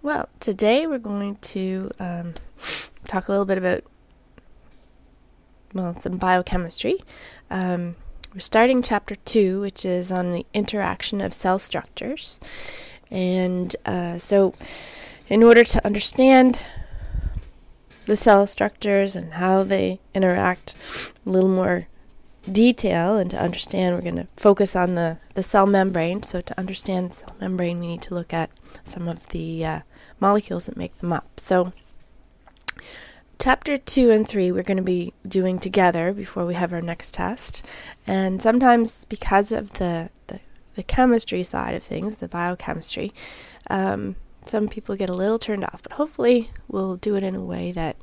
Well, today we're going to talk a little bit about, some biochemistry. We're starting chapter 2, which is on the interaction of cell structures. And so in order to understand the cell structures and how they interact in a little more detail and to understand, we're going to focus on the cell membrane. So to understand the cell membrane, we need to look at some of the molecules that make them up. So chapter 2 and 3 we're going to be doing together before we have our next test. And sometimes because of the chemistry side of things, the biochemistry, some people get a little turned off, but hopefully we'll do it in a way that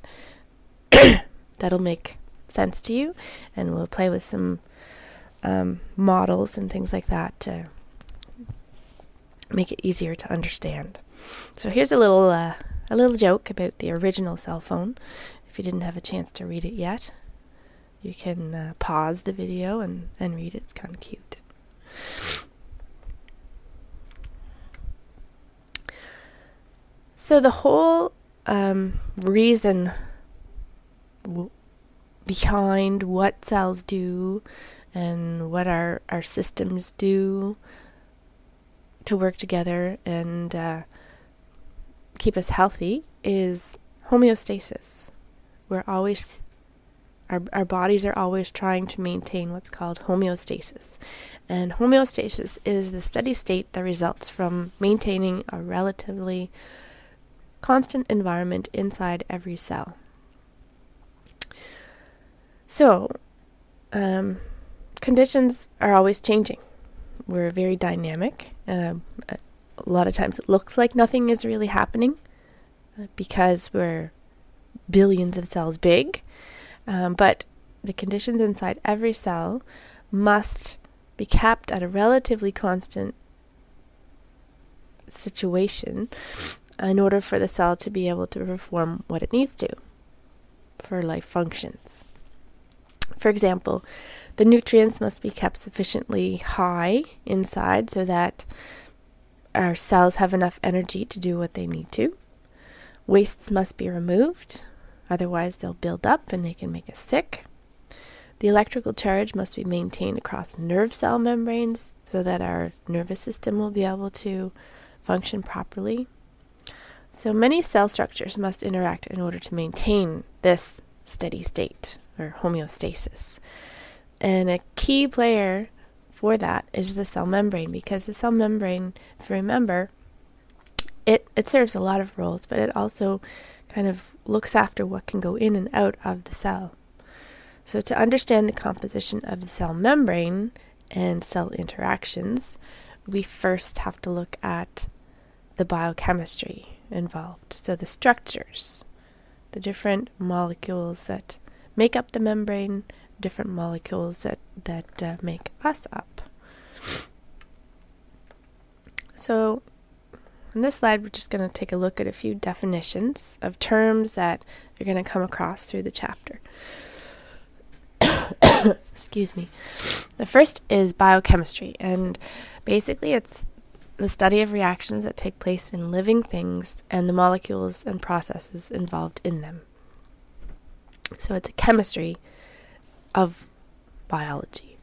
that'll make sense to you, and we'll play with some models and things like that to make it easier to understand. So here's a little joke about the original cell phone. If you didn't have a chance to read it yet, you can pause the video and read it. It's kind of cute. So the whole reason behind what cells do and what our systems do to work together and keep us healthy is homeostasis. Our bodies are always trying to maintain what's called homeostasis. And homeostasis is the steady state that results from maintaining a relatively constant environment inside every cell. So, conditions are always changing. We're very dynamic. A lot of times it looks like nothing is really happening because we're billions of cells big. But the conditions inside every cell must be kept at a relatively constant situation in order for the cell to be able to perform what it needs to for life functions. For example, the nutrients must be kept sufficiently high inside so that our cells have enough energy to do what they need to. Wastes must be removed, otherwise they'll build up and they can make us sick. The electrical charge must be maintained across nerve cell membranes so that our nervous system will be able to function properly. So many cell structures must interact in order to maintain this steady state or homeostasis. And a key player for that is the cell membrane, because the cell membrane, if you remember, it serves a lot of roles, but it also kind of looks after what can go in and out of the cell. So to understand the composition of the cell membrane and cell interactions, we first have to look at the biochemistry involved. So the structures, the different molecules that make up the membrane, different molecules that make us up. So on this slide, we're just going to take a look at a few definitions of terms that you're going to come across through the chapter. Excuse me. The first is biochemistry, and basically it's the study of reactions that take place in living things and the molecules and processes involved in them. So it's a chemistry of biology.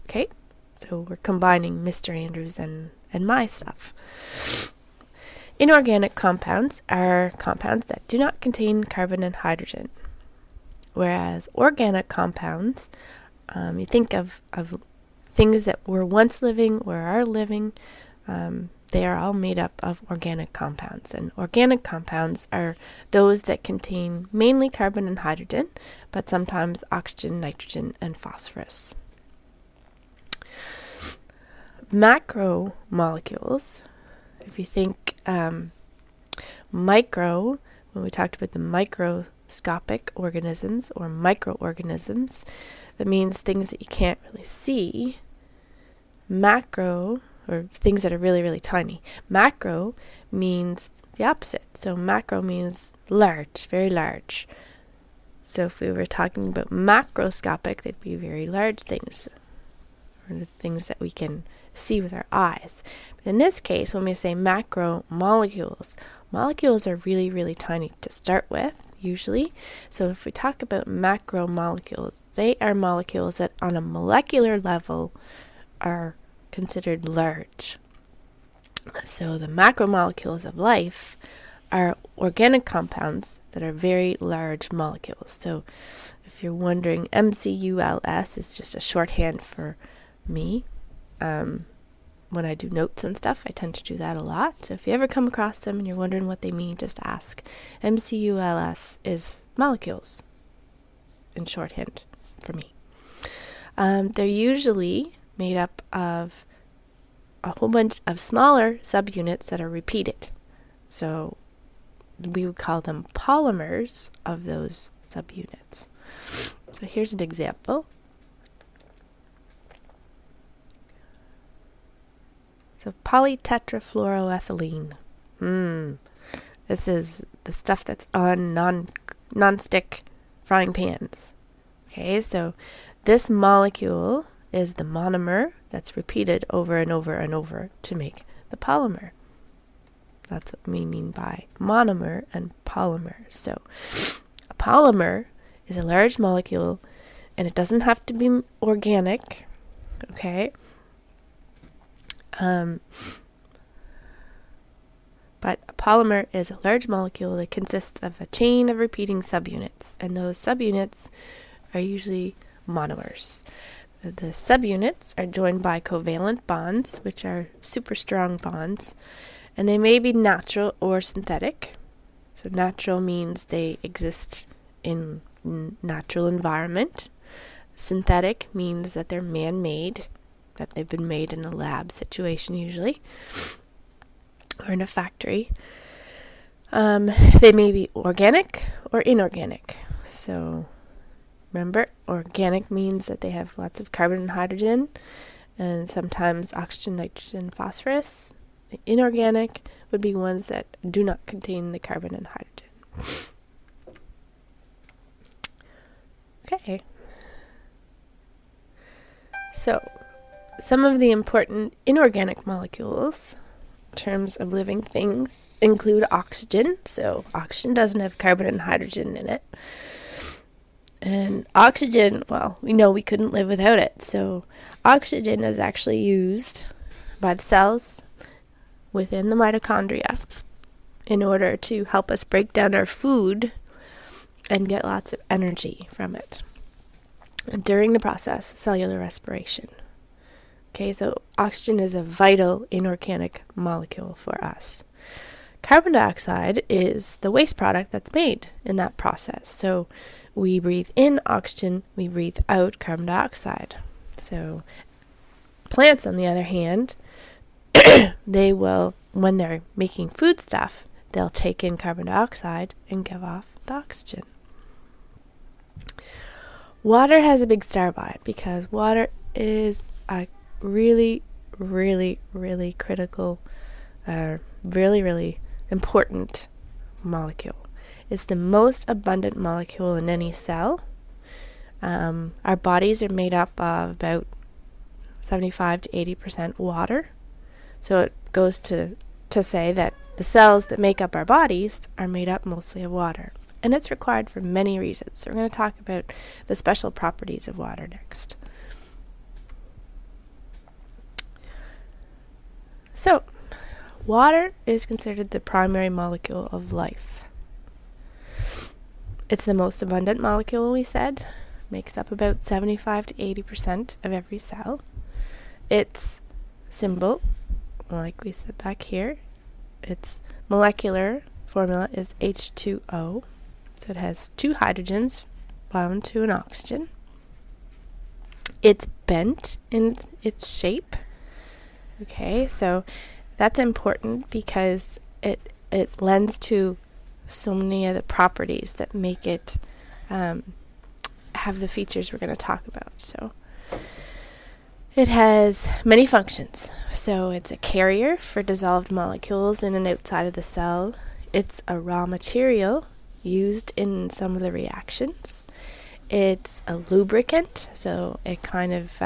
Okay? So we're combining Mr. Andrews and my stuff. Inorganic compounds are compounds that do not contain carbon and hydrogen, whereas organic compounds, you think of things that were once living or are living, they are all made up of organic compounds. And organic compounds are those that contain mainly carbon and hydrogen, but sometimes oxygen, nitrogen, and phosphorus. Macromolecules, if you think micro, when we talked about the microscopic organisms or microorganisms, that means things that you can't really see. Macro, or things that are really, really tiny. Macro means the opposite. So macro means large, very large. So if we were talking about macroscopic, they'd be very large things, or the things that we can see with our eyes. But in this case, when we say macromolecules, molecules are really, really tiny to start with, usually. So if we talk about macromolecules, they are molecules that on a molecular level are considered large. So the macromolecules of life are organic compounds that are very large molecules. So if you're wondering, MCULS is just a shorthand for me. When I do notes and stuff, I tend to do that a lot. So if you ever come across them and you're wondering what they mean, just ask. MCULS is molecules in shorthand for me. They're usually made up of a whole bunch of smaller subunits that are repeated. So we would call them polymers of those subunits. So here's an example. So polytetrafluoroethylene. This is the stuff that's on non-stick frying pans. Okay, so this molecule is the monomer that's repeated over and over and over to make the polymer. That's what we mean by monomer and polymer. So a polymer is a large molecule, and it doesn't have to be organic. Okay. But a polymer is a large molecule that consists of a chain of repeating subunits, and those subunits are usually monomers. The subunits are joined by covalent bonds, which are super strong bonds, and they may be natural or synthetic. So natural means they exist in natural environment. Synthetic means that they're man-made, that they've been made in a lab situation usually, or in a factory. They may be organic or inorganic. So remember, organic means that they have lots of carbon and hydrogen, and sometimes oxygen, nitrogen, phosphorus. The inorganic would be ones that do not contain the carbon and hydrogen. Okay. So some of the important inorganic molecules in terms of living things include oxygen. So oxygen doesn't have carbon and hydrogen in it. And oxygen, well, we know we couldn't live without it. So oxygen is actually used by the cells within the mitochondria in order to help us break down our food and get lots of energy from it. And during the process, cellular respiration. Okay, so oxygen is a vital inorganic molecule for us. Carbon dioxide is the waste product that's made in that process. So we breathe in oxygen, we breathe out carbon dioxide. So plants, on the other hand, they will, when they're making food stuff, they'll take in carbon dioxide and give off the oxygen. Water has a big star by it because water is a really, really, really critical, really important molecule. It's the most abundant molecule in any cell. Our bodies are made up of about 75 to 80% water. So it goes to say that the cells that make up our bodies are made up mostly of water. And it's required for many reasons. So we're going to talk about the special properties of water next. So, water is considered the primary molecule of life. It's the most abundant molecule, we said. Makes up about 75 to 80% of every cell. Its symbol, like we said back here, its molecular formula is H2O. So it has two hydrogens bound to an oxygen. It's bent in its shape. Okay, so that's important because it lends to so many of the properties that make it have the features we're going to talk about. So it has many functions. So it's a carrier for dissolved molecules in and outside of the cell. It's a raw material used in some of the reactions. It's a lubricant, so it kind of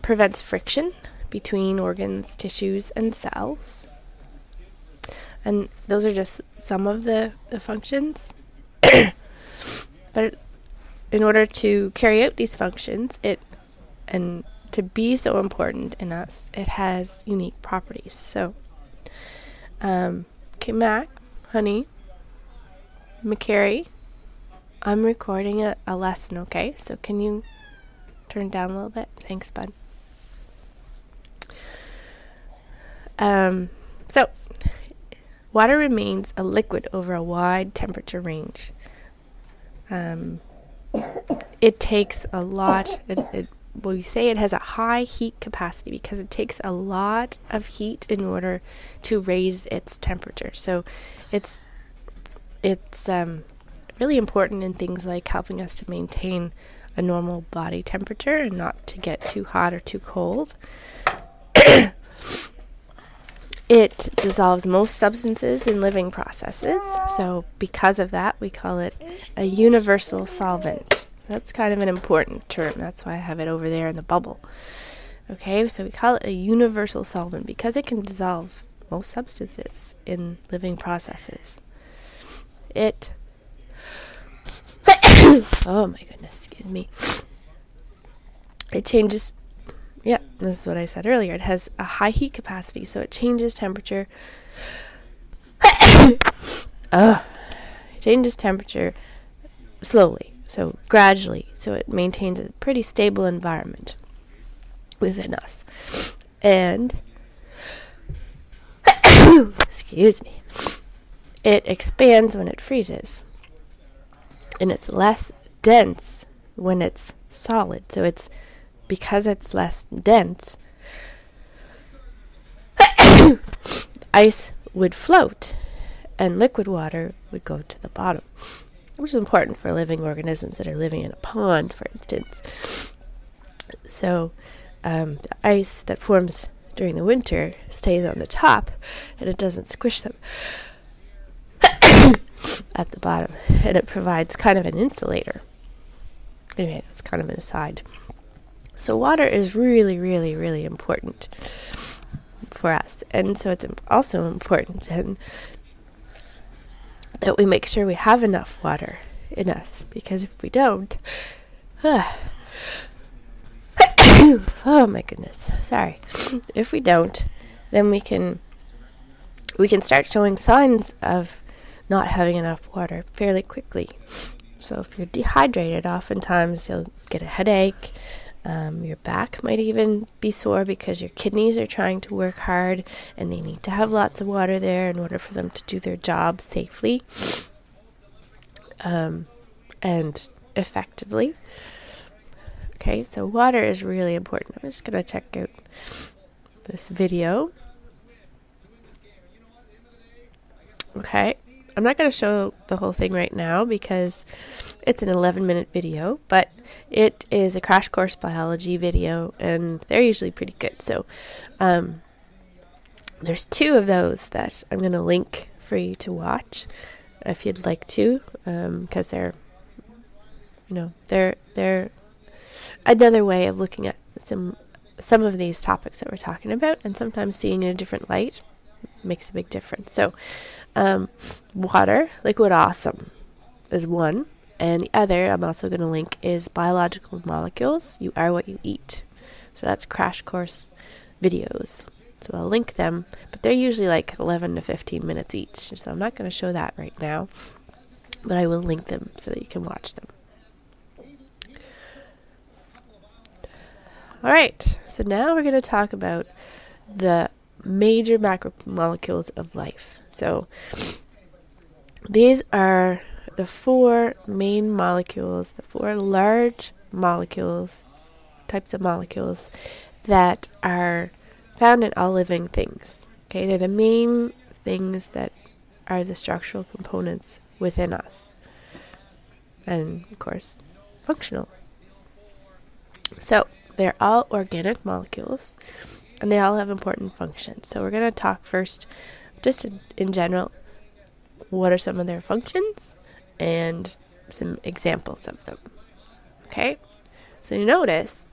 prevents friction between organs, tissues, and cells. And those are just some of the functions. But in order to carry out these functions, and to be so important in us, it has unique properties. So, okay, Mac, honey, McCary, I'm recording a lesson, okay? So can you turn it down a little bit? Thanks, bud. So, water remains a liquid over a wide temperature range. It takes a lot, we say it has a high heat capacity because it takes a lot of heat in order to raise its temperature. So it's really important in things like helping us to maintain a normal body temperature and not to get too hot or too cold. It dissolves most substances in living processes, so because of that, we call it a universal solvent. That's kind of an important term. That's why I have it over there in the bubble. Okay, so we call it a universal solvent because it can dissolve most substances in living processes. Oh my goodness, excuse me. It changes. Yeah, this is what I said earlier. It has a high heat capacity, so it changes temperature. It changes temperature slowly, so gradually, so it maintains a pretty stable environment within us. And, excuse me, it expands when it freezes. And it's less dense when it's solid, so because it's less dense, ice would float and liquid water would go to the bottom, which is important for living organisms that are living in a pond, for instance. So the ice that forms during the winter stays on the top and it doesn't squish them at the bottom, and it provides kind of an insulator. Anyway, that's kind of an aside. So water is really, really, really important for us. And so it's also important that we make sure we have enough water in us. Because if we don't... oh my goodness. Sorry. If we don't, then we can start showing signs of not having enough water fairly quickly. So if you're dehydrated, oftentimes you'll get a headache. Your back might even be sore because your kidneys are trying to work hard and they need to have lots of water there in order for them to do their job safely and effectively. Okay, so water is really important. I'm just going to check out this video. Okay. I'm not going to show the whole thing right now because it's an 11-minute video, but it is a crash course biology video, and they're usually pretty good. So there's 2 of those that I'm going to link for you to watch if you'd like to, because they're another way of looking at some of these topics that we're talking about, and sometimes seeing in a different light makes a big difference. So water, liquid awesome, is one, and the other I'm also going to link is biological molecules. You are what you eat. So that's crash course videos. So I'll link them, but they're usually like 11 to 15 minutes each. So I'm not going to show that right now, but I will link them so that you can watch them. All right. So now we're going to talk about the major macromolecules of life. So these are the 4 main molecules, the 4 large molecules, types of molecules that are found in all living things. Okay, they're the main things that are the structural components within us. And of course, functional. So they're all organic molecules, and they all have important functions. So we're going to talk first, just in general, what are some of their functions and some examples of them. Okay? So you notice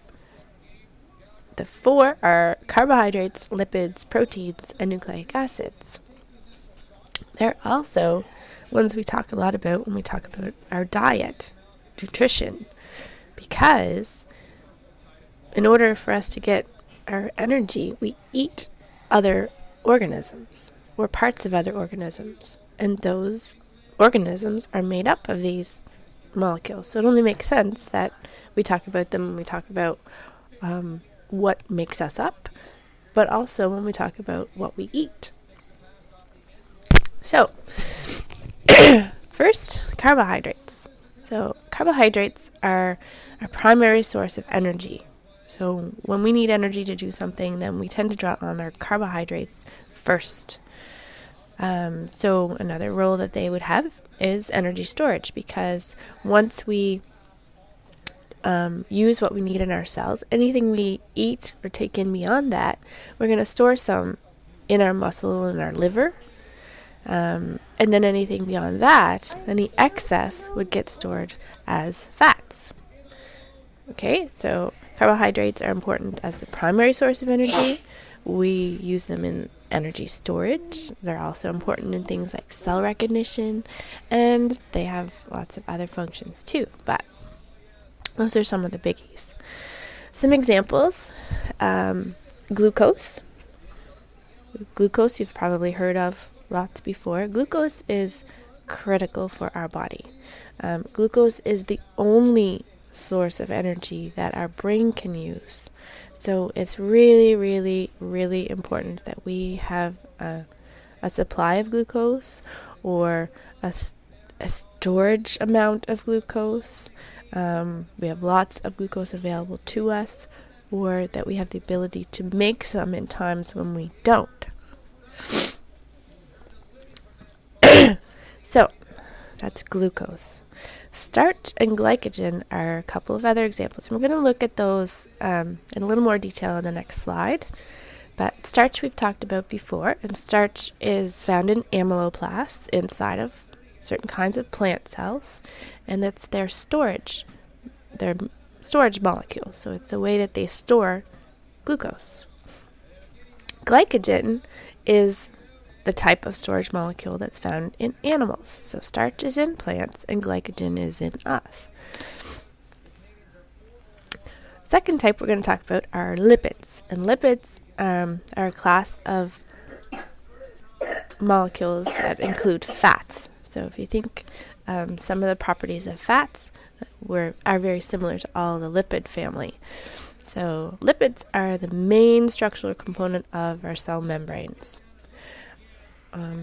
The four are carbohydrates, lipids, proteins, and nucleic acids. They're also ones we talk a lot about when we talk about our diet, nutrition, because in order for us to get our energy, we eat other organisms or parts of other organisms, and those organisms are made up of these molecules. So it only makes sense that we talk about them when we talk about what makes us up, but also when we talk about what we eat. So, first, carbohydrates. So, carbohydrates are a primary source of energy. So, when we need energy to do something, then we tend to draw on our carbohydrates first. So, another role that they would have is energy storage, because once we use what we need in our cells, anything we eat or take in beyond that, we're going to store some in our muscle and our liver. And then anything beyond that, any excess would get stored as fats. Okay, so carbohydrates are important as the primary source of energy. We use them in energy storage. They're also important in things like cell recognition, and they have lots of other functions too, but those are some of the biggies. Some examples, glucose. Glucose you've probably heard of lots before. Glucose is critical for our body. Glucose is the only source of energy that our brain can use. So it's really, really, really important that we have a supply of glucose, or a storage amount of glucose. We have lots of glucose available to us, or that we have the ability to make some in times when we don't. So, that's glucose. Starch and glycogen are a couple of other examples. We're going to look at those in a little more detail in the next slide. But starch we've talked about before, and starch is found in amyloplasts inside of certain kinds of plant cells, and it's their storage molecules. So it's the way that they store glucose. Glycogen is the type of storage molecule that's found in animals. So starch is in plants and glycogen is in us. Second type we're going to talk about are lipids. And lipids are a class of molecules that include fats. So if you think some of the properties of fats are very similar to all the lipid family. So lipids are the main structural component of our cell membranes.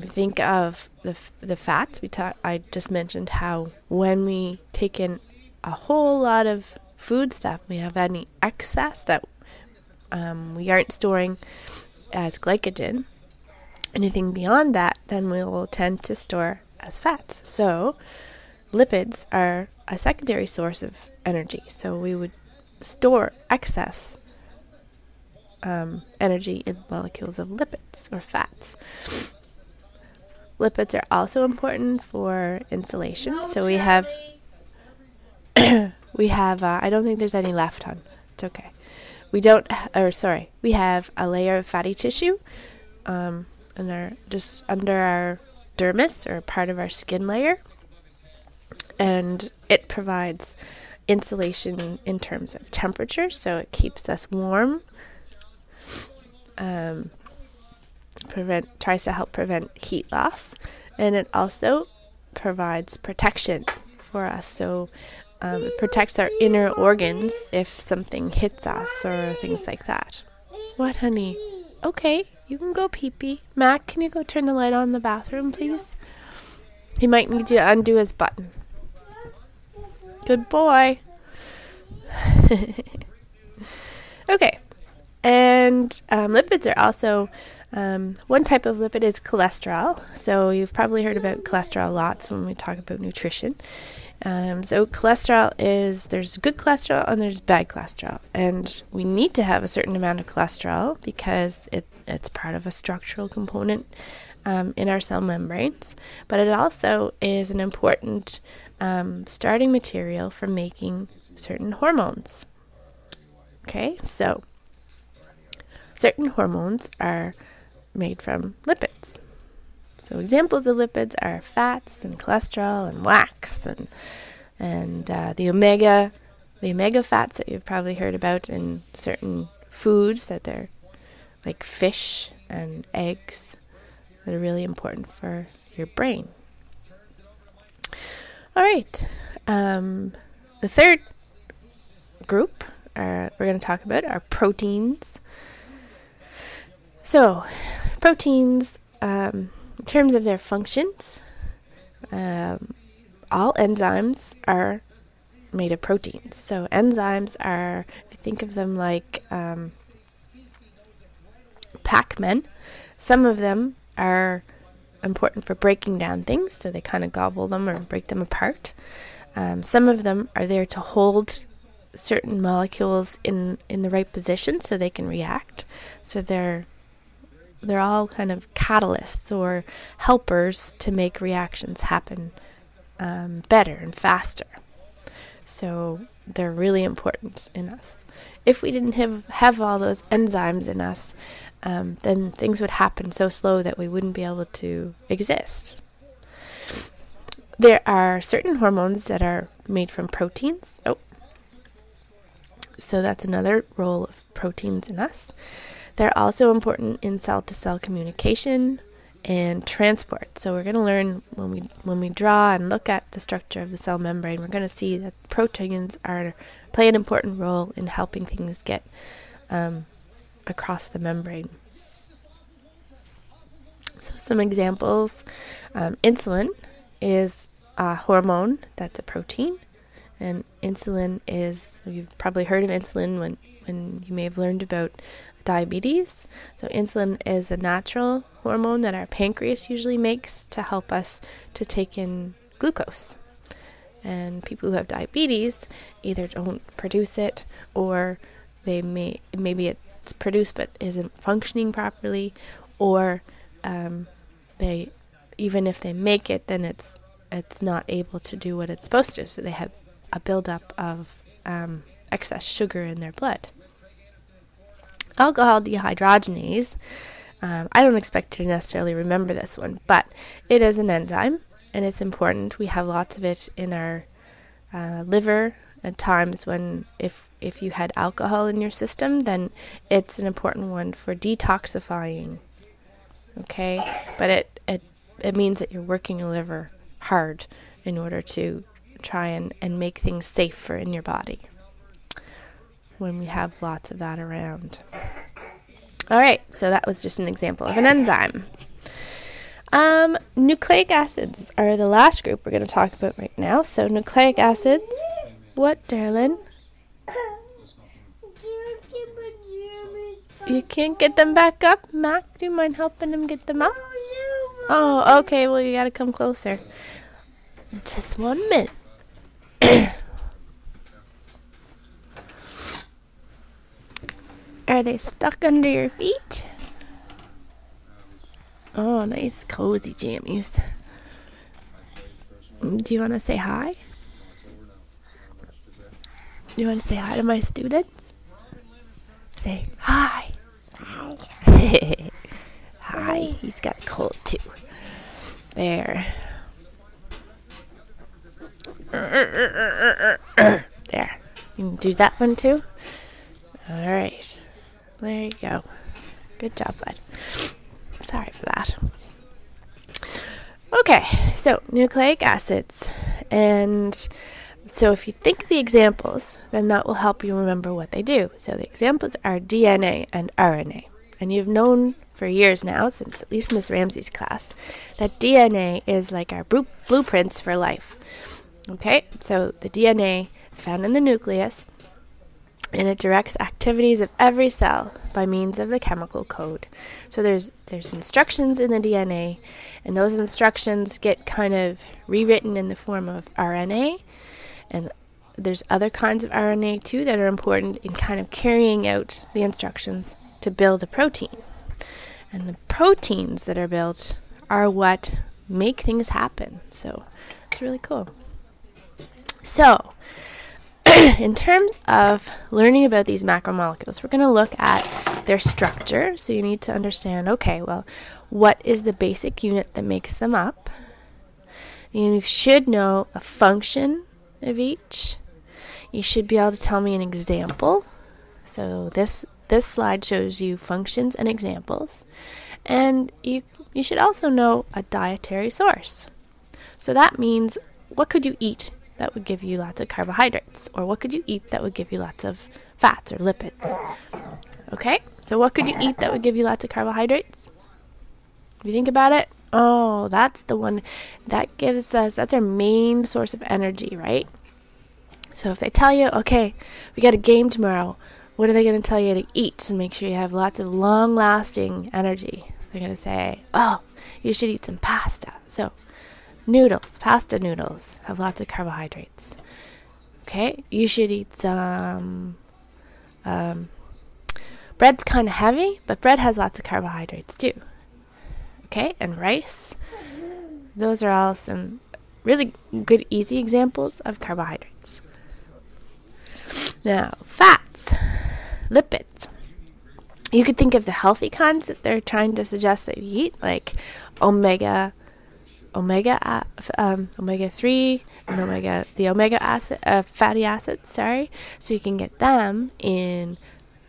Think of the fats. I just mentioned how when we take in a whole lot of food stuff, we have any excess that we aren't storing as glycogen. Anything beyond that, then we will tend to store as fats. So lipids are a secondary source of energy. So we would store excess energy in molecules of lipids or fats. Lipids are also important for insulation. So we have, I don't think there's any left, hon. It's okay. We have a layer of fatty tissue, and they're just under our dermis, or part of our skin layer. And it provides insulation in terms of temperature, so it keeps us warm. Tries to help prevent heat loss, and it also provides protection for us. So it protects our inner organs if something hits us or things like that. What, honey? Okay, you can go pee-pee. Mac, can you go turn the light on in the bathroom, please? He might need you to undo his button. Good boy. Okay, and lipids are also one type of lipid is cholesterol. So you've probably heard about cholesterol lots when we talk about nutrition. So cholesterol there's good cholesterol and there's bad cholesterol. And we need to have a certain amount of cholesterol because it's part of a structural component in our cell membranes. But it also is an important starting material for making certain hormones. Okay, so certain hormones are made from lipids. So examples of lipids are fats and cholesterol and wax and the omega fats that you've probably heard about in certain foods, that they're like fish and eggs, that are really important for your brain. All right. The third group we're going to talk about are proteins. So, proteins, in terms of their functions, all enzymes are made of proteins. So enzymes are, if you think of them like Pac-Men, some of them are important for breaking down things, so they kind of gobble them or break them apart. Some of them are there to hold certain molecules in the right position so they can react. So they're all kind of catalysts or helpers to make reactions happen better and faster. So they're really important in us. If we didn't have all those enzymes in us, then things would happen so slow that we wouldn't be able to exist. There are certain hormones that are made from proteins. So that's another role of proteins in us. They're also important in cell-to-cell communication and transport. So we're going to learn when we draw and look at the structure of the cell membrane, we're going to see that proteins play an important role in helping things get across the membrane. So some examples: insulin is a hormone that's a protein, and insulin is, you've probably heard of insulin when you may have learned about diabetes. So insulin is a natural hormone that our pancreas usually makes to help us to take in glucose. And people who have diabetes either don't produce it, or maybe it's produced but isn't functioning properly, or they, even if they make it, then it's not able to do what it's supposed to. So they have a buildup of excess sugar in their blood. Alcohol dehydrogenase, I don't expect you to necessarily remember this one, but it is an enzyme, and it's important. We have lots of it in our liver at times when, if you had alcohol in your system, then it's an important one for detoxifying. Okay, but it means that you're working your liver hard in order to try and make things safer in your body when we have lots of that around. All right, so that was just an example of an enzyme. Nucleic acids are the last group we're going to talk about right now. So nucleic acids, what, darling? You can't get them back up? Mac, do you mind helping him get them up? Oh, okay, well, you got to come closer. Just 1 minute. Are they stuck under your feet? Oh, nice cozy jammies. Do you want to say hi? Do you want to say hi to my students? Say hi. Hi. He's got a cold too. There. There. You can do that one too? Alright. There you go. Good job, bud. Sorry for that. Okay, so nucleic acids. And so if you think of the examples, then that will help you remember what they do. So the examples are DNA and RNA. And you've known for years now, since at least Miss Ramsey's class, that DNA is like our blueprints for life. Okay, so the DNA is found in the nucleus, and it directs activities of every cell by means of the chemical code. So there's instructions in the DNA, and those instructions get kind of rewritten in the form of RNA, and there's other kinds of RNA too that are important in kind of carrying out the instructions to build a protein. And the proteins that are built are what make things happen. So it's really cool. So in terms of learning about these macromolecules, we're going to look at their structure. So you need to understand, okay, well, what is the basic unit that makes them up? You should know a function of each. You should be able to tell me an example. So this slide shows you functions and examples. And you should also know a dietary source. So that means, what could you eat that would give you lots of carbohydrates? Or what could you eat that would give you lots of fats or lipids? Okay, so what could you eat that would give you lots of carbohydrates? If you think about it, oh, that's the one that gives us, that's our main source of energy, right? So if they tell you, okay, we got a game tomorrow, what are they going to tell you to eat to make sure you have lots of long-lasting energy? They're going to say, oh, you should eat some pasta. So noodles, pasta noodles, have lots of carbohydrates. Okay, you should eat some, bread's kind of heavy, but bread has lots of carbohydrates too. Okay, and rice. Those are all some really good, easy examples of carbohydrates. Now, fats, lipids. You could think of the healthy kinds that they're trying to suggest that you eat, like omega 3 and the omega acid, fatty acids. So you can get them in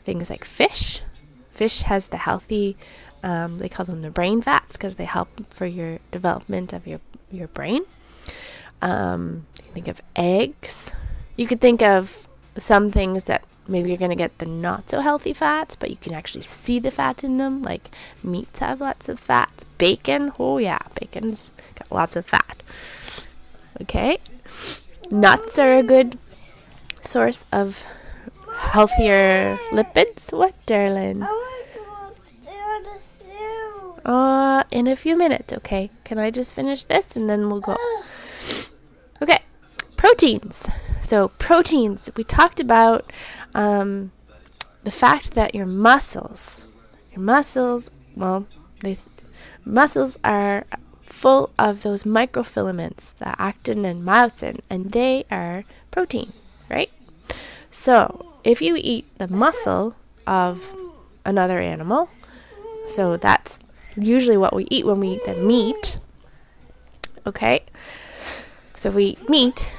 things like fish. Fish has the healthy, they call them the brain fats because they help for your development of your brain. You can think of eggs. You could think of some things that maybe you're going to get the not so healthy fats, but you can actually see the fat in them, like meats have lots of fats. Bacon, oh yeah, bacon's got lots of fat. Okay, nuts are a good source of healthier lipids. What, darling? In a few minutes, okay? Can I just finish this and then we'll go? Okay, proteins. So proteins, we talked about the fact that your muscles, well, muscles are full of those microfilaments, the actin and myosin, and they are protein, right? So if you eat the muscle of another animal, so that's usually what we eat when we eat the meat, okay? So if we eat meat,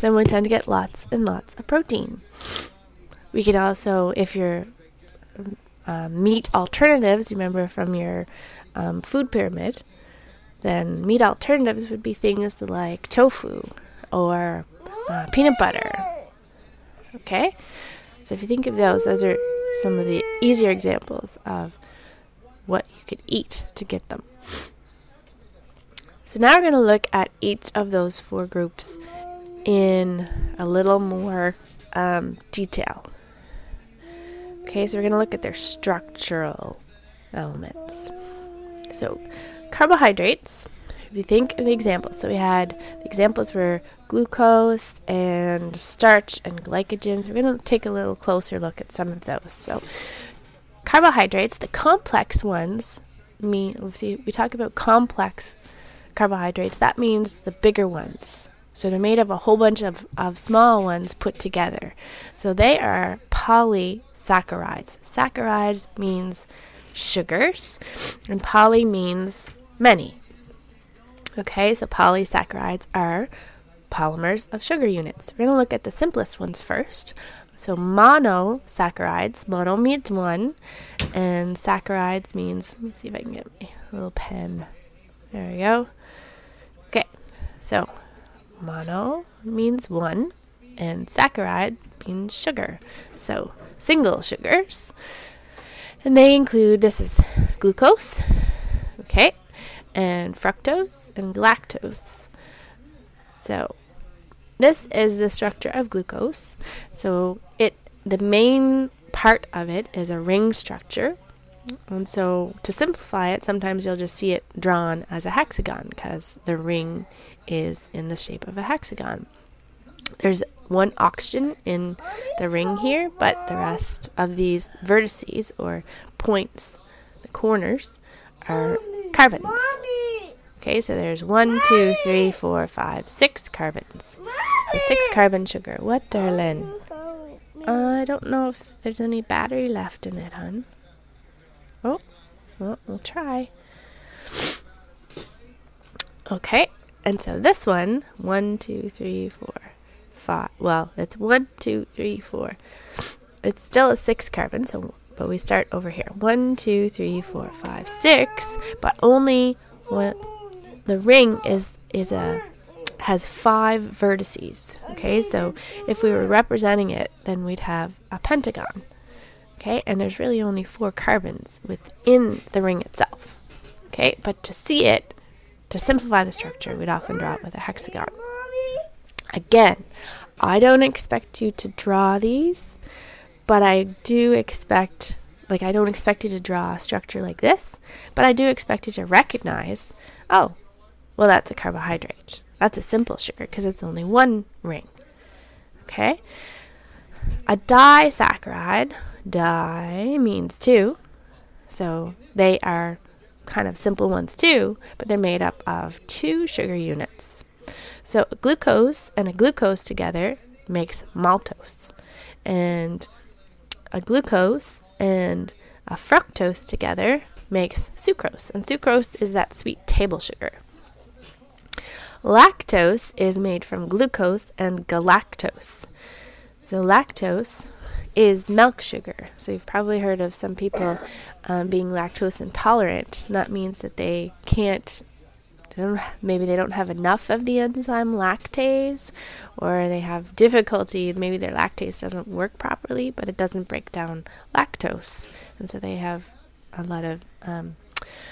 then we tend to get lots and lots of protein. We can also, if your meat alternatives, remember from your food pyramid, then meat alternatives would be things like tofu or peanut butter. Okay? So if you think of those are some of the easier examples of what you could eat to get them. So now we're going to look at each of those 4 groups in a little more detail. Okay, so we're going to look at their structural elements. So carbohydrates, if you think of the examples, so we had the examples were glucose and starch and glycogen. So we're going to take a little closer look at some of those. So carbohydrates, the complex ones, if we talk about complex carbohydrates, that means the bigger ones. So they're made of a whole bunch of small ones put together. So they are polysaccharides. Saccharides means sugars, and poly means many. Okay, so polysaccharides are polymers of sugar units. We're going to look at the simplest ones first. So monosaccharides, mono means one, and saccharides means, let me see if I can get my little pen. There we go. Okay, so mono means one, and saccharide means sugar. So single sugars. And they include, this is glucose, okay, and fructose and galactose. So this is the structure of glucose. So the main part of it is a ring structure. And so to simplify it, sometimes you'll just see it drawn as a hexagon because the ring is in the shape of a hexagon. There's one oxygen in the ring here, but the rest of these vertices or points, the corners, are carbons. Okay, so there's 1, 2, 3, 4, 5, 6 carbons. The 6 carbon sugar. What, darling? I don't know if there's any battery left in it, hon. Well, we'll try. Okay, and so this one, 1, 2, 3, 4, 5. Well, it's 1, 2, 3, 4. It's still a 6 carbon, but we start over here. 1, 2, 3, 4, 5, 6. But only the ring has 5 vertices. Okay, so if we were representing it, then we'd have a pentagon. Okay, and there's really only 4 carbons within the ring itself. Okay, but to see it, to simplify the structure, we'd often draw it with a hexagon. Again, I don't expect you to draw these, but I do expect, I don't expect you to draw a structure like this, but I do expect you to recognize, oh, well, that's a carbohydrate. That's a simple sugar because it's only 1 ring. Okay? A disaccharide, di means 2, so they are kind of simple ones too, but they're made up of 2 sugar units. So a glucose and a glucose together makes maltose, and a glucose and a fructose together makes sucrose, and sucrose is that sweet table sugar. Lactose is made from glucose and galactose. So lactose is milk sugar. So you've probably heard of some people being lactose intolerant. And that means that maybe they don't have enough of the enzyme lactase, or they have difficulty, maybe their lactase doesn't work properly, but it doesn't break down lactose. And so they have a lot of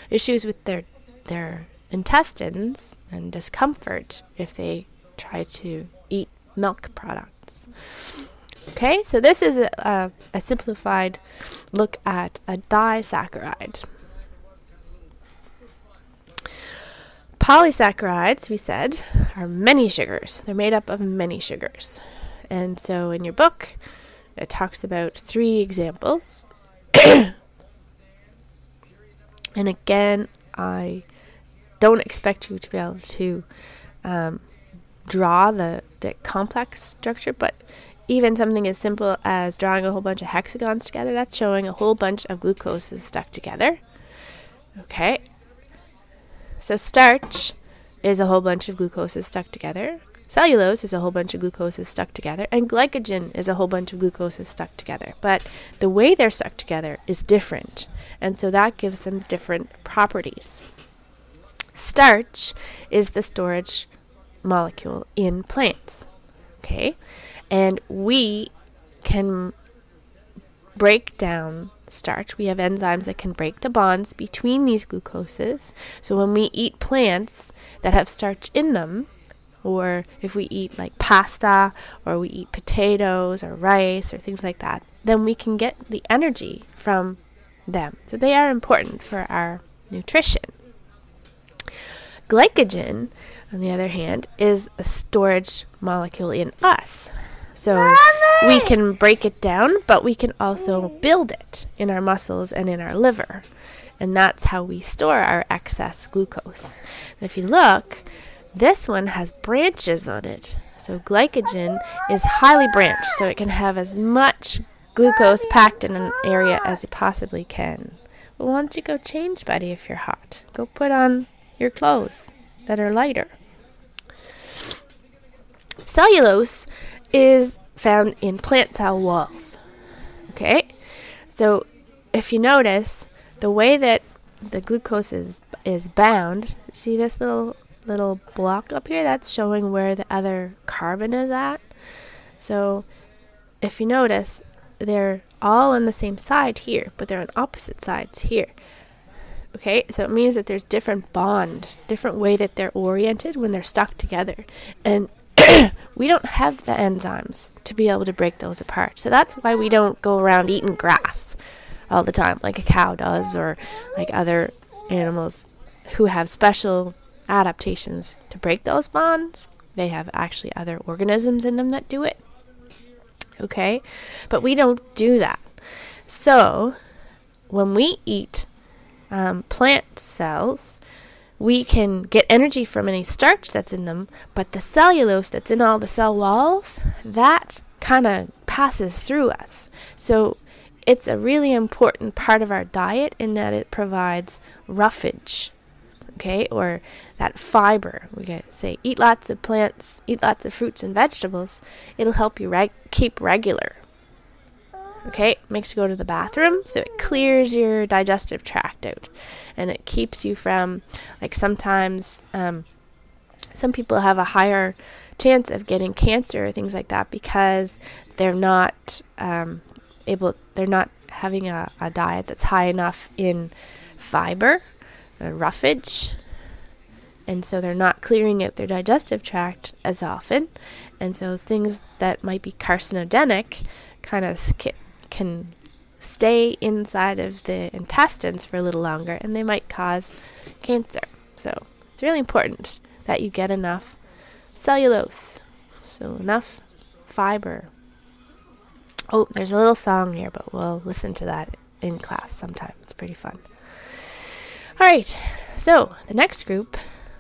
issues with their intestines and discomfort if they try to eat milk products. Okay, so this is a simplified look at a disaccharide. Polysaccharides, we said, are many sugars. They're made up of many sugars. And so in your book, it talks about 3 examples. And again, I don't expect you to be able to draw the complex structure, but even something as simple as drawing a whole bunch of hexagons together, that's showing a whole bunch of glucoses stuck together. Okay. So starch is a whole bunch of glucoses stuck together. Cellulose is a whole bunch of glucoses stuck together. And glycogen is a whole bunch of glucoses stuck together. But the way they're stuck together is different. And so that gives them different properties. Starch is the storage molecule in plants. Okay? And we can break down starch. We have enzymes that can break the bonds between these glucoses. So when we eat plants that have starch in them, or if we eat like pasta, or we eat potatoes or rice or things like that, then we can get the energy from them. So they are important for our nutrition. Glycogen, on the other hand, is a storage molecule in us. So we can break it down, but we can also build it in our muscles and in our liver. And that's how we store our excess glucose. And if you look, this one has branches on it. So glycogen is highly branched, so it can have as much glucose packed in an area as it possibly can. Well, why don't you go change, buddy, if you're hot? Go put on your clothes that are lighter. Cellulose is found in plant cell walls. Okay? So if you notice, the way that the glucose is bound, see this little block up here? That's showing where the other carbon is at. So if you notice, they're all on the same side here, but they're on opposite sides here. Okay, so it means that there's different way that they're oriented when they're stuck together. And we don't have the enzymes to be able to break those apart. So that's why we don't go around eating grass all the time like a cow does, or like other animals who have special adaptations to break those bonds. They have actually other organisms in them that do it. Okay, but we don't do that. So when we eat plant cells, we can get energy from any starch that's in them, but the cellulose that's in all the cell walls, that kind of passes through us. So it's a really important part of our diet in that it provides roughage, okay, or that fiber. We get say eat lots of plants, eat lots of fruits and vegetables. It'll help you keep regular. Okay, makes you go to the bathroom, so it clears your digestive tract out, and it keeps you from, like, sometimes some people have a higher chance of getting cancer or things like that because they're not they're not having a diet that's high enough in fiber, roughage, and so they're not clearing out their digestive tract as often, and so things that might be carcinogenic kind of can stay inside of the intestines for a little longer, and they might cause cancer. So it's really important that you get enough cellulose, so enough fiber. Oh, there's a little song here, but we'll listen to that in class sometime. It's pretty fun. All right, so the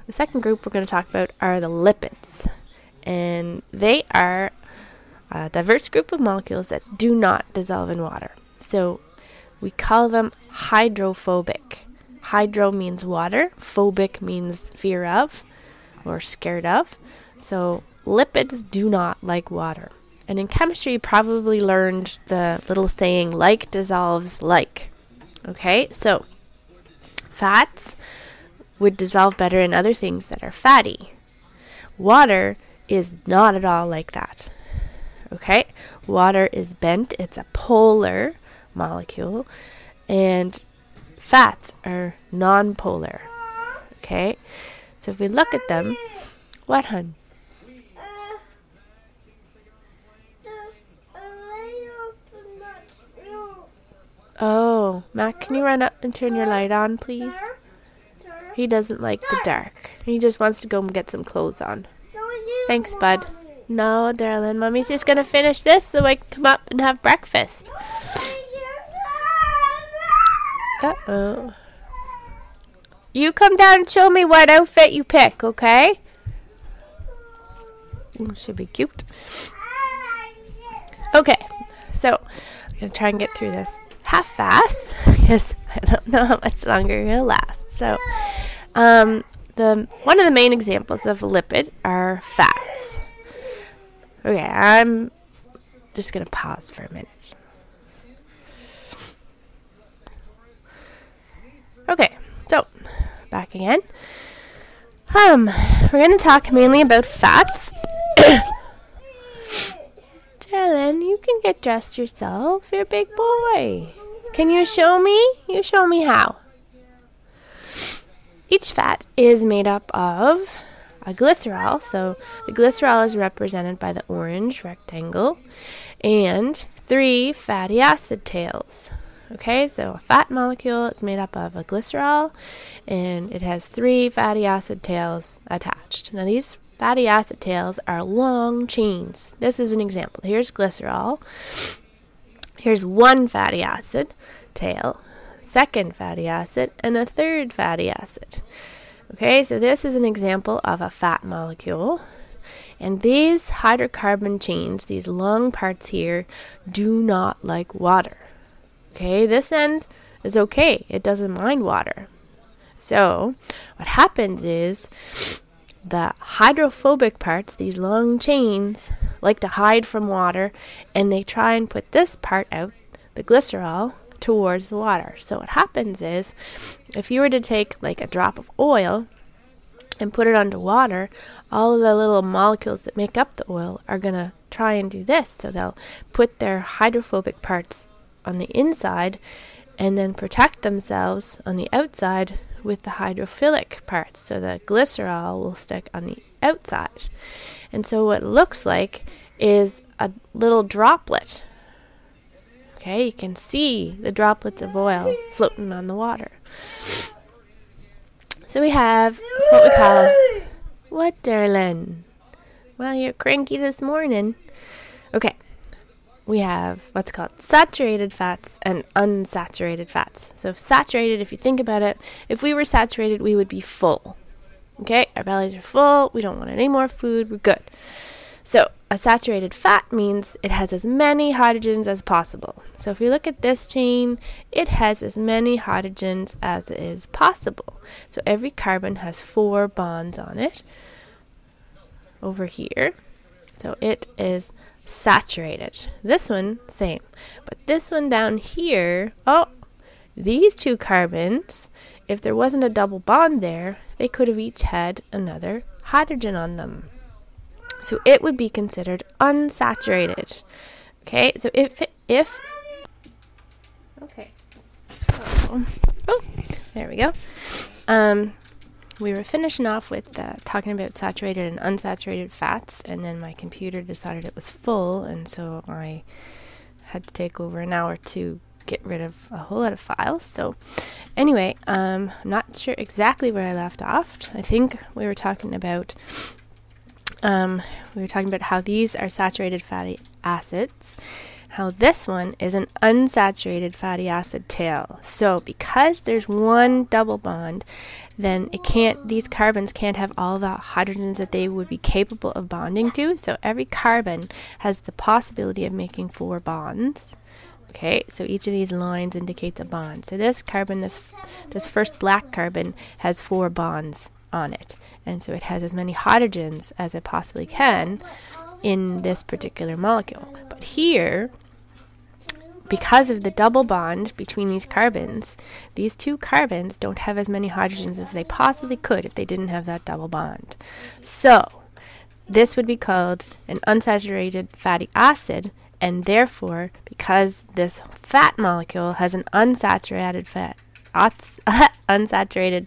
second group we're going to talk about are the lipids, and they are a diverse group of molecules that do not dissolve in water. So we call them hydrophobic. Hydro means water, phobic means fear of or scared of. So lipids do not like water. And in chemistry, you probably learned the little saying, like dissolves like. Okay, so fats would dissolve better in other things that are fatty. Water is not at all like that. Okay, water is bent. It's a polar molecule, and fats are non-polar. Okay, so if we look at them, what, hun? Oh, Mac, can you run up and turn your light on, please? He doesn't like the dark. He just wants to go and get some clothes on. Thanks, bud. No, darling, Mommy's just going to finish this so I can come up and have breakfast. Uh-oh. You come down and show me what outfit you pick, okay? Ooh, should be cute. Okay, so I'm going to try and get through this half fast because I don't know how much longer it'll last. So, one of the main examples of a lipid are fats. Okay, I'm just going to pause for a minute. Okay, so back again. We're going to talk mainly about fats. Darling, you can get dressed yourself. You're a big boy. Can you show me? You show me how. Each fat is made up of a glycerol. So the glycerol is represented by the orange rectangle and 3 fatty acid tails. Okay, so a fat molecule is made up of a glycerol and it has 3 fatty acid tails attached. Now these fatty acid tails are long chains. This is an example. Here's glycerol. Here's 1 fatty acid tail, 2nd fatty acid, and a 3rd fatty acid. Okay, so this is an example of a fat molecule. And these hydrocarbon chains, these long parts here, do not like water. Okay, this end is okay. It doesn't mind water. So what happens is the hydrophobic parts, these long chains, like to hide from water, and they try and put this part out, the glycerol, towards the water. So what happens is, if you were to take like a drop of oil and put it under water, all of the little molecules that make up the oil are going to try and do this. So they'll put their hydrophobic parts on the inside and then protect themselves on the outside with the hydrophilic parts. So the glycerol will stick on the outside. And so what it looks like is a little droplet. Okay, you can see the droplets of oil floating on the water. So we have what we call, what, darling? Well, you're cranky this morning. Okay, we have what's called saturated fats and unsaturated fats. So if saturated, if you think about it, if we were saturated, we would be full. Okay, our bellies are full, we don't want any more food, we're good. So a saturated fat means it has as many hydrogens as possible. So if we look at this chain, it has as many hydrogens as is possible. So every carbon has 4 bonds on it over here. So it is saturated. This one, same. But this one down here, oh, these 2 carbons, if there wasn't a double bond there, they could have each had another hydrogen on them. So it would be considered unsaturated. Okay, so okay, so, oh, there we go. We were finishing off with talking about saturated and unsaturated fats, and then my computer decided it was full, and so I had to take over an hour to get rid of a whole lot of files. So anyway, I'm not sure exactly where I left off. I think we were talking about how these are saturated fatty acids, how this one is an unsaturated fatty acid tail. So because there's one double bond, then these carbons can't have all the hydrogens that they would be capable of bonding to. So every carbon has the possibility of making 4 bonds. Okay, so each of these lines indicates a bond. So this carbon, this first black carbon, has 4 bonds on it, and so it has as many hydrogens as it possibly can in this particular molecule. But here, because of the double bond between these carbons, these 2 carbons don't have as many hydrogens as they possibly could if they didn't have that double bond. So this would be called an unsaturated fatty acid, and therefore, because this fat molecule has an unsaturated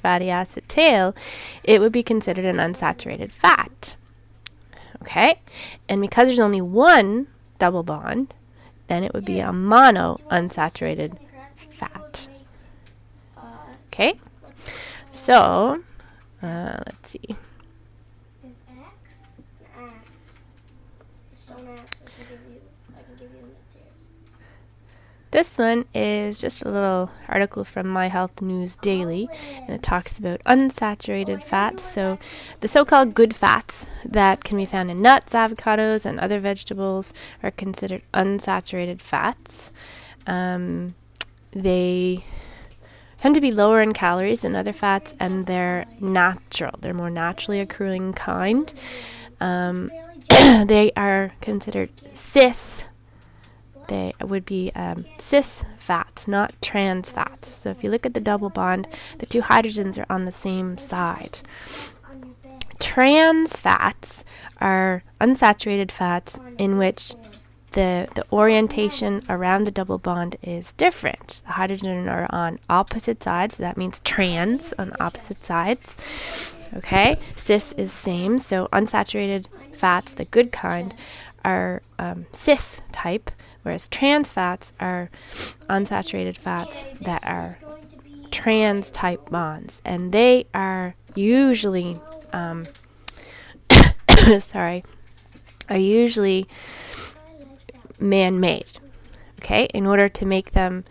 fatty acid tail, it would be considered an unsaturated fat. Okay? And because there's only one double bond, then it would be a mono unsaturated fat. Okay? So, let's see. This one is just a little article from My Health News Daily, and it talks about unsaturated fats. So the so-called good fats that can be found in nuts, avocados, and other vegetables are considered unsaturated fats. They tend to be lower in calories than other fats, and they're natural. They're more naturally occurring kind. They are considered cis. They would be cis fats, not trans fats. So if you look at the double bond, the 2 hydrogens are on the same side. Trans fats are unsaturated fats in which the orientation around the double bond is different. The hydrogen are on opposite sides, so that means trans on opposite sides. Okay, cis is same, so unsaturated fats, the good kind, are cis type, whereas trans fats are unsaturated fats that are trans type bonds, and they are usually man-made. Okay, in order to make them,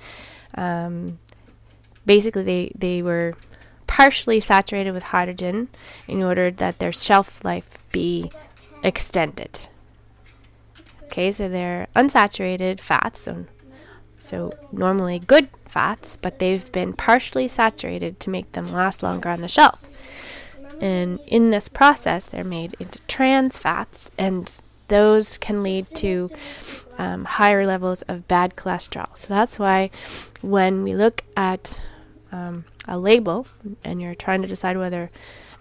basically they were partially saturated with hydrogen in order that their shelf life be extended. Okay, so they're unsaturated fats, so normally good fats, but they've been partially saturated to make them last longer on the shelf. And in this process, they're made into trans fats, and those can lead to higher levels of bad cholesterol. So that's why when we look at a label and you're trying to decide whether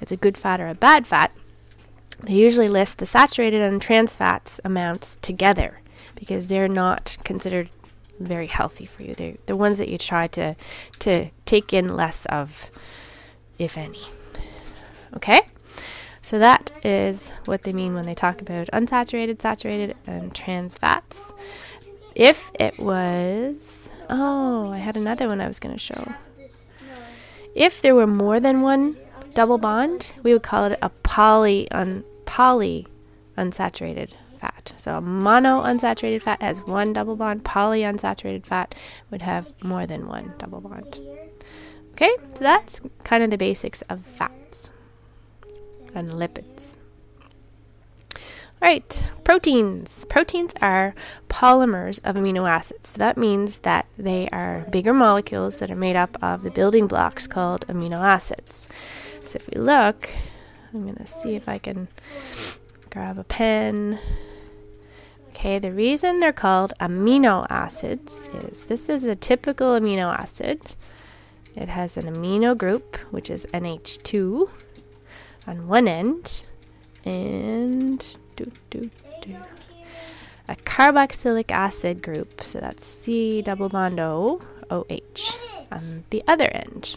it's a good fat or a bad fat, they usually list the saturated and trans fats amounts together because they're not considered very healthy for you. They're the ones that you try to take in less of, if any. Okay? So that is what they mean when they talk about unsaturated, saturated, and trans fats. If it was... Oh, I had another one I was going to show. If there were more than one double bond, we would call it a poly unsaturated fat. So a mono unsaturated fat has one double bond. Poly unsaturated fat would have more than one double bond. Okay, so that's kind of the basics of fats and lipids. All right, proteins. Proteins are polymers of amino acids. So that means that they are bigger molecules that are made up of the building blocks called amino acids. So if we look, I'm going to see if I can grab a pen. Okay, the reason they're called amino acids is this is a typical amino acid. It has an amino group, which is NH2 on one end, and a carboxylic acid group, so that's C double bond O, OH, on the other end.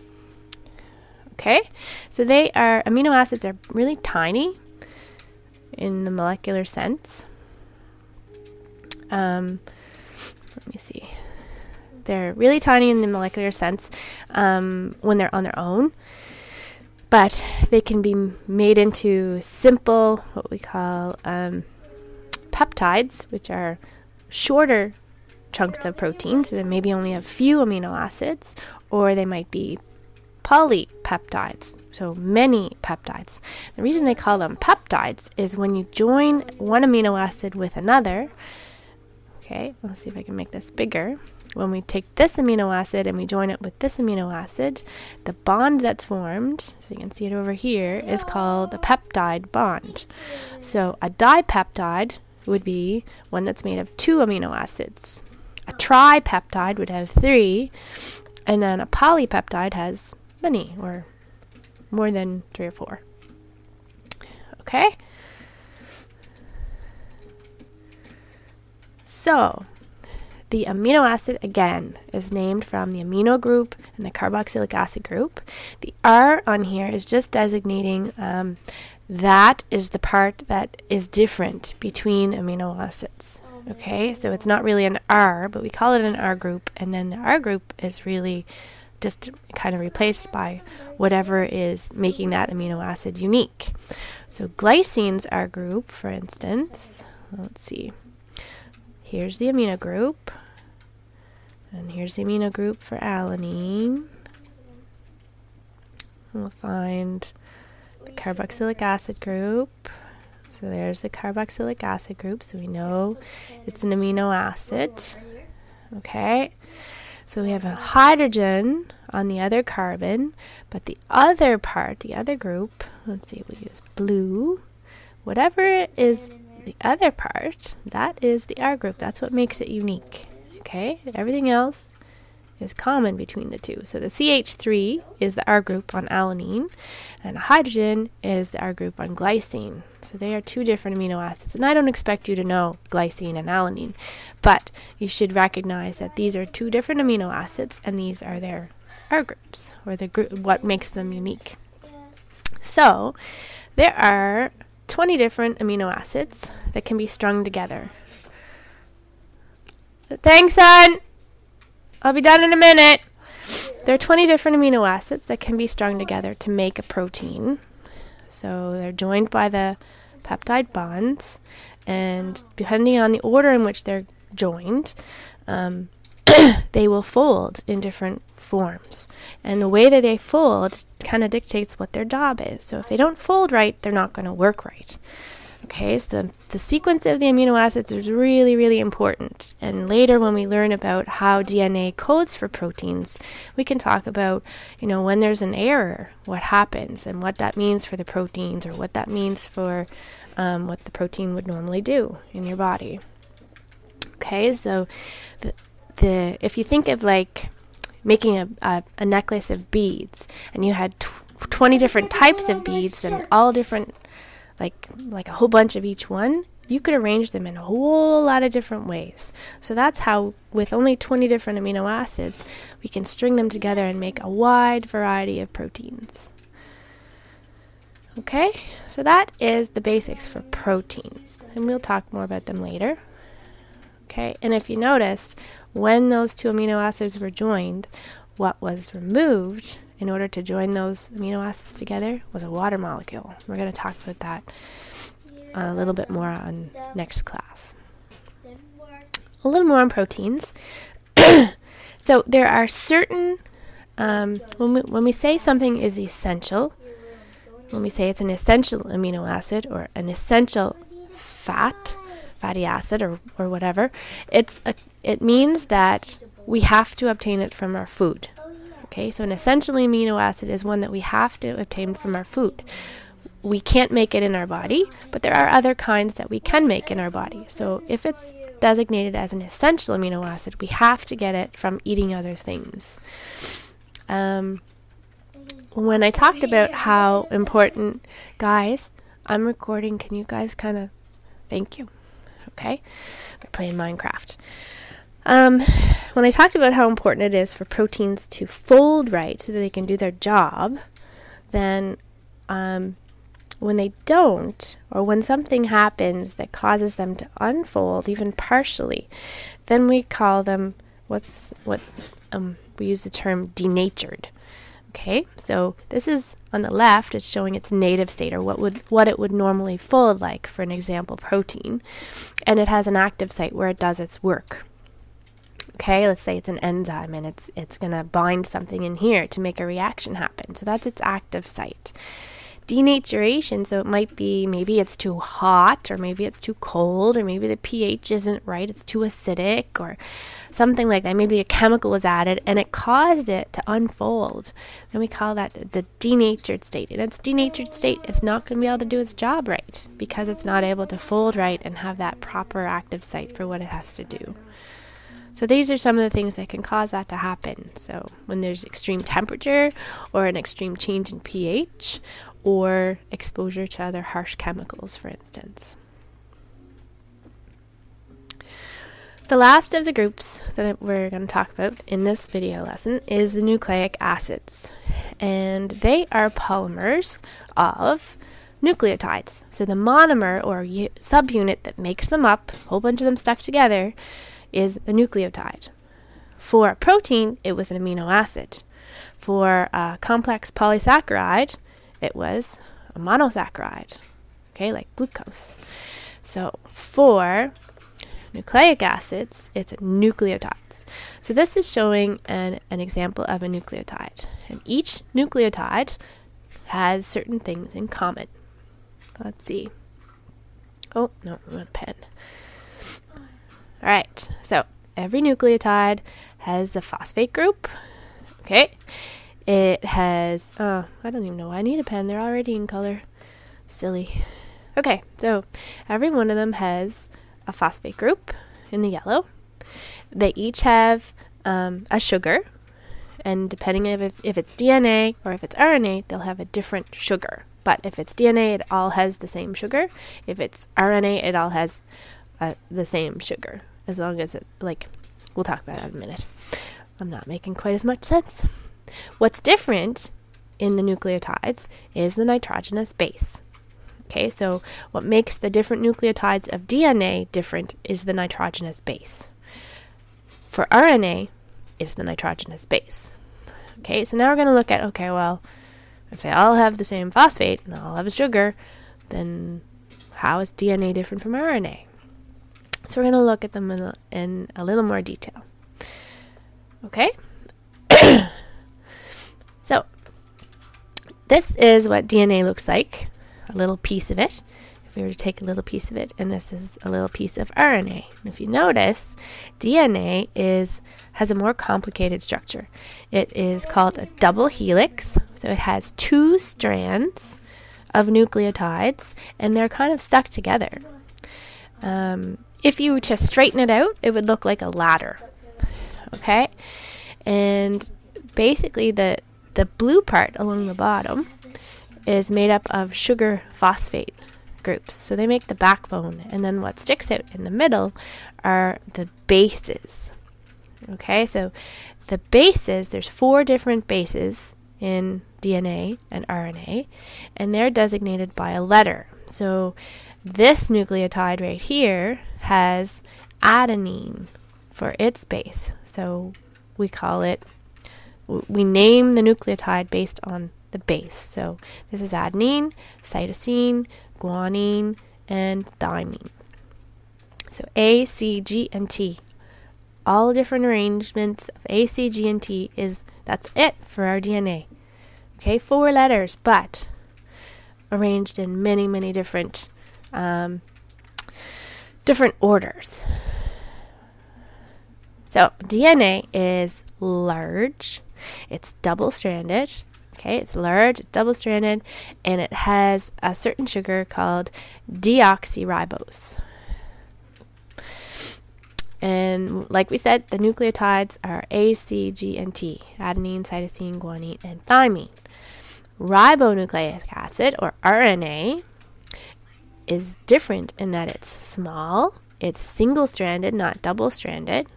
Okay, so amino acids are really tiny in the molecular sense. Let me see. They're really tiny in the molecular sense when they're on their own, but they can be made into simple, what we call peptides, which are shorter chunks of protein, so they maybe only have few amino acids, or they might be polypeptides, so many peptides. The reason they call them peptides is when you join one amino acid with another. Okay, let's see if I can make this bigger. When we take this amino acid and we join it with this amino acid, the bond that's formed, so you can see it over here, is called a peptide bond. So a dipeptide would be one that's made of 2 amino acids. A tripeptide would have 3, and then a polypeptide has many, or more than 3 or 4. Okay? So, the amino acid, again, is named from the amino group and the carboxylic acid group. The R on here is just designating that is the part that is different between amino acids. Okay, so it's not really an R, but we call it an R group, and then the R group is really just kind of replaced by whatever is making that amino acid unique. So glycine's R group, for instance, let's see. Here's the amino group, and here's the amino group for alanine. We'll find the carboxylic acid group. So there's the carboxylic acid group, so we know it's an amino acid. Okay, so we have a hydrogen on the other carbon, but the other part, the other group, let's see, we'll use blue. Whatever is the other part, that is the R group. That's what makes it unique. Okay, everything else is common between the two. So the CH3 is the R group on alanine, and hydrogen is the R group on glycine. So they are 2 different amino acids. And I don't expect you to know glycine and alanine, but you should recognize that these are 2 different amino acids, and these are their R groups, or the group, what makes them unique. So there are 20 different amino acids that can be strung together. Thanks, son! I'll be done in a minute. There are 20 different amino acids that can be strung together to make a protein. So they're joined by the peptide bonds, and depending on the order in which they're joined, they will fold in different forms. And the way that they fold kind of dictates what their job is. So if they don't fold right, they're not going to work right. Okay, so the sequence of the amino acids is really, really important. And later when we learn about how DNA codes for proteins, we can talk about, when there's an error, what happens and what that means for the proteins, or what that means for what the protein would normally do in your body. Okay, so if you think of like making a necklace of beads, and you had 20 different types of beads and all different, like a whole bunch of each one, you could arrange them in a whole lot of different ways. So that's how, with only 20 different amino acids, we can string them together and make a wide variety of proteins. Okay, so that is the basics for proteins, and we'll talk more about them later. Okay, and if you noticed, when those 2 amino acids were joined, what was removed in order to join those amino acids together was a water molecule. We're going to talk about that a little bit more on next class. A little more on proteins. So there are certain, when we say something is essential, when we say it's an essential amino acid or an essential fatty acid or whatever, it means that we have to obtain it from our food. Okay, so an essential amino acid is one that we have to obtain from our food. We can't make it in our body, but there are other kinds that we can make in our body. So if it's designated as an essential amino acid, we have to get it from eating other things. When I talked about how important, guys, I'm recording. Can you guys kind of, thank you. Okay, they're playing Minecraft. When I talked about how important it is for proteins to fold right so that they can do their job, then when they don't, or when something happens that causes them to unfold, even partially, then we call them we use the term denatured. Okay, so this is on the left, it's showing its native state, or what it would normally fold like, for an example, protein, and it has an active site where it does its work. Okay, let's say it's an enzyme and it's going to bind something in here to make a reaction happen. So that's its active site. Denaturation, so it might be maybe it's too hot, or maybe it's too cold, or maybe the pH isn't right, it's too acidic, or something like that. Maybe a chemical was added and it caused it to unfold. Then we call that the denatured state. In its denatured state, it's not going to be able to do its job right because it's not able to fold right and have that proper active site for what it has to do. So these are some of the things that can cause that to happen. So when there's extreme temperature, or an extreme change in pH, or exposure to other harsh chemicals, for instance. The last of the groups that we're going to talk about in this video lesson is the nucleic acids. And they are polymers of nucleotides. So the monomer, or subunit that makes them up, a whole bunch of them stuck together, is a nucleotide. For a protein, it was an amino acid. For a complex polysaccharide, it was a monosaccharide, okay, like glucose. So for nucleic acids, it's nucleotides. So this is showing an example of a nucleotide. And each nucleotide has certain things in common. Let's see. Oh, no, I want a pen. All right, so every nucleotide has a phosphate group, okay? It has, I don't even know why I need a pen. They're already in color. Silly. Okay, so every one of them has a phosphate group in the yellow. They each have a sugar, and depending if it's DNA or if it's RNA, they'll have a different sugar. But if it's DNA, it all has the same sugar. If it's RNA, it all has the same sugar. As long as it, like, we'll talk about that in a minute. I'm not making quite as much sense. What's different in the nucleotides is the nitrogenous base. Okay, so what makes the different nucleotides of DNA different is the nitrogenous base. For RNA, is the nitrogenous base. Okay, so now we're going to look at, okay, well, if they all have the same phosphate and they all have a sugar, then how is DNA different from RNA? So we're going to look at them in a little more detail. Okay? So, this is what DNA looks like, a little piece of it. If we were to take a little piece of it, and this is a little piece of RNA. And if you notice, DNA has a more complicated structure. It is called a double helix, so it has 2 strands of nucleotides, and they're kind of stuck together. If you were to straighten it out, it would look like a ladder. Okay? And basically the blue part along the bottom is made up of sugar phosphate groups. So they make the backbone, and then what sticks out in the middle are the bases. Okay, so the bases, there's 4 different bases in DNA and RNA, and they're designated by a letter. So this nucleotide right here has adenine for its base. So we name the nucleotide based on the base. So this is adenine, cytosine, guanine, and thymine. So A, C, G, and T. All different arrangements of A, C, G, and T that's it for our DNA. Okay, 4 letters, but arranged in many, many different different orders. So DNA is large, it's double-stranded. Okay, it's large, it's double-stranded, and it has a certain sugar called deoxyribose. And like we said, the nucleotides are A, C, G, and T: adenine, cytosine, guanine, and thymine. Ribonucleic acid, or RNA, is different in that it's small, it's single-stranded, not double-stranded.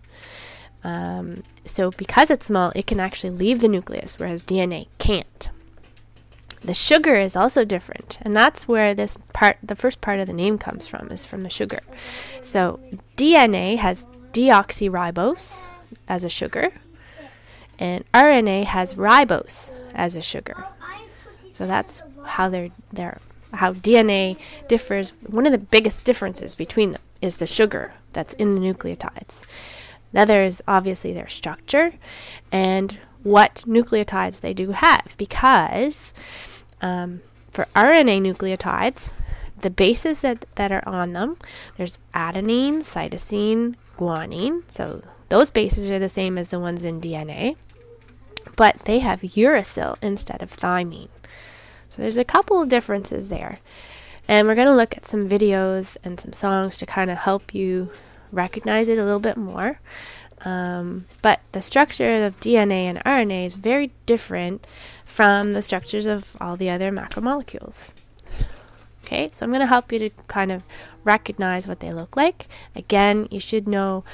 So because it's small, it can actually leave the nucleus, whereas DNA can't. The sugar is also different, and that's where this part, the first part of the name comes from, is from the sugar. So DNA has deoxyribose as a sugar, and RNA has ribose as a sugar. So that's how how DNA differs. One of the biggest differences between them is the sugar that's in the nucleotides. Another is obviously their structure and what nucleotides they do have, because for RNA nucleotides, the bases that are on them, there's adenine, cytosine, guanine. So those bases are the same as the ones in DNA, but they have uracil instead of thymine. So there's a couple of differences there. And we're going to look at some videos and some songs to kind of help you recognize it a little bit more. But the structure of DNA and RNA is very different from the structures of all the other macromolecules. Okay, so I'm going to help you to kind of recognize what they look like. Again, you should know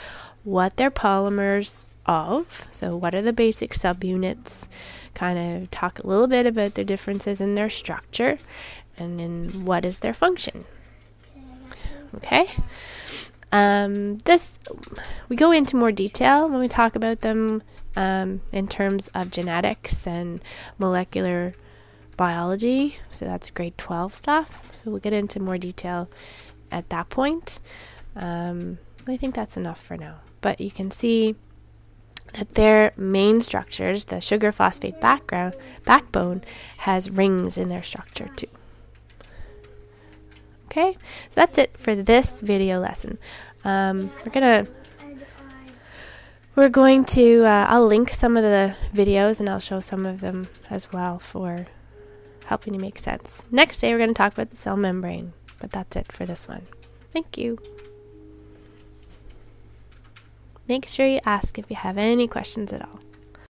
what they're polymers of. So what are the basic subunits? Kind of talk a little bit about their differences in their structure, and then what is their function. Okay. We go into more detail when we talk about them in terms of genetics and molecular biology. So that's grade 12 stuff. So we'll get into more detail at that point. I think that's enough for now. But you can see that their main structures, the sugar phosphate backbone, has rings in their structure too. Okay, so that's it for this video lesson. We're going to, I'll link some of the videos and I'll show some of them as well for helping you make sense. Next day we're going to talk about the cell membrane, but that's it for this one. Thank you. Make sure you ask if you have any questions at all.